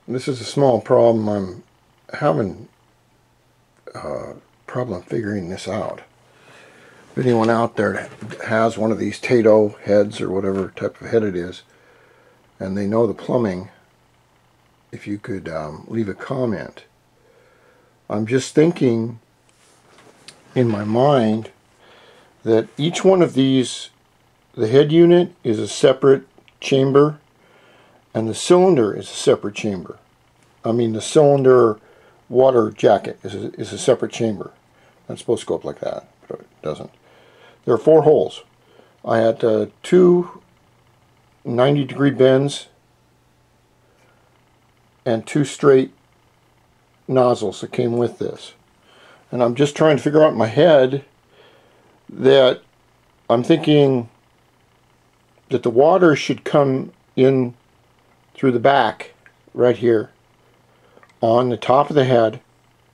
This is a small problem. I'm having a problem figuring this out. If anyone out there has one of these DIO heads or whatever type of head it is, and they know the plumbing, if you could leave a comment. I'm just thinking in my mind that each one of these, the head unit is a separate chamber and the cylinder is a separate chamber. I mean, the cylinder water jacket is a separate chamber. It's supposed to go up like that, but it doesn't. There are 4 holes. I had 2 90-degree bends and 2 straight nozzles that came with this. And I'm just trying to figure out in my head that I'm thinking that the water should come in through the back right here on the top of the head,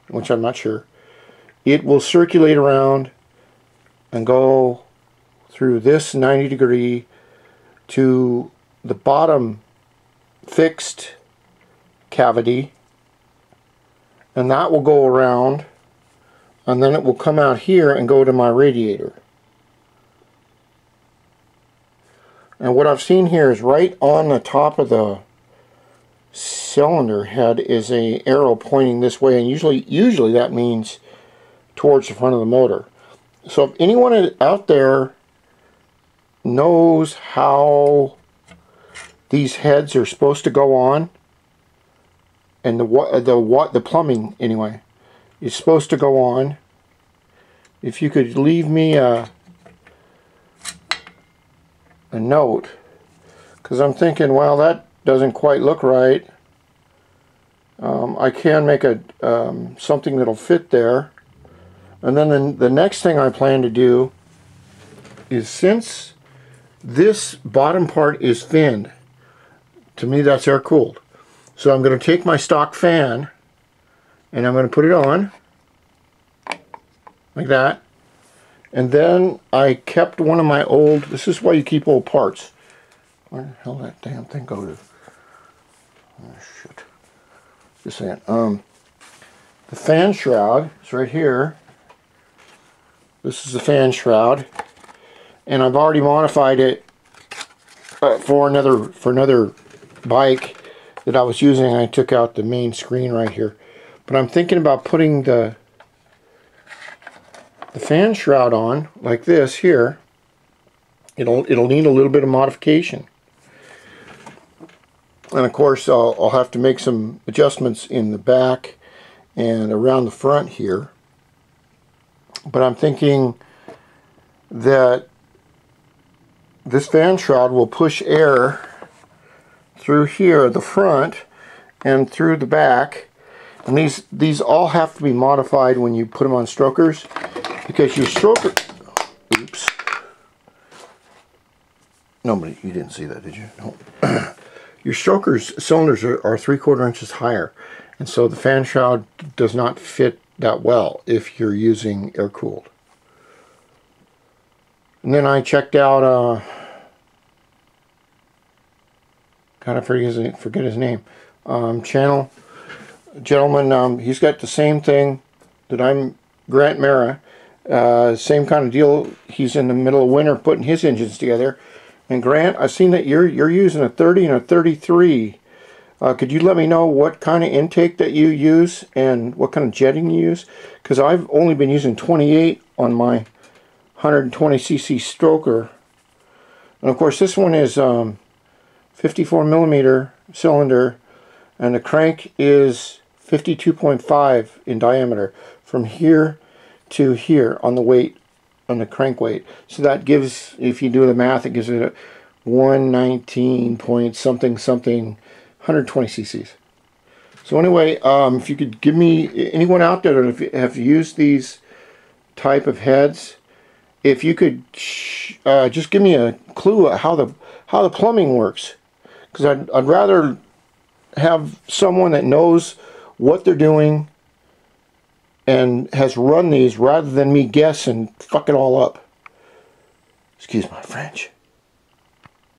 which I'm not sure. It will circulate around and go through this 90-degree to the bottom fixed cavity, and that will go around, and then it will come out here and go to my radiator. And what I've seen here is right on the top of the cylinder head is a arrow pointing this way, and usually that means towards the front of the motor. So if anyone out there knows how these heads are supposed to go on, and the plumbing anyway is supposed to go on, if you could leave me a note, because I'm thinking, well, that doesn't quite look right. I can make a something that'll fit there. And then the next thing I plan to do is, since this bottom part is finned, to me that's air cooled. So I'm going to take my stock fan and I'm going to put it on like that. And then I kept one of my old, this is why you keep old parts. Where the hell did that damn thing go to? Oh shit. Just saying. The fan shroud is right here. This is the fan shroud, and I've already modified it for another bike that I was using. I took out the main screen right here, but I'm thinking about putting the fan shroud on like this here. It'll need a little bit of modification, and of course I'll have to make some adjustments in the back and around the front here. But I'm thinking that this fan shroud will push air through here at the front and through the back, and these all have to be modified when you put them on strokers, because your stroker, oops, nobody, you didn't see that, did you? No. Your stroker's cylinders are 3/4 inches higher, and so the fan shroud does not fit that well if you're using air cooled. And then I checked out kind of forget his name, gentleman, he's got the same thing that I'm, Grant Mara, same kind of deal. He's in the middle of winter putting his engines together. And Grant, I've seen that you're using a 30 and a 33. Could you let me know what kind of intake that you use and what kind of jetting you use? Because I've only been using 28 on my 120cc stroker. And of course this one is 54mm cylinder, and the crank is 52.5 in diameter from here to here on the weight, on the crank weight. So that gives, if you do the math, it gives it a 119 point something 120 cc's. So anyway, if you could give me, anyone out there that have used these type of heads, if you could just give me a clue at how the plumbing works, because I'd rather have someone that knows what they're doing and has run these rather than me guess and fuck it all up. Excuse my French.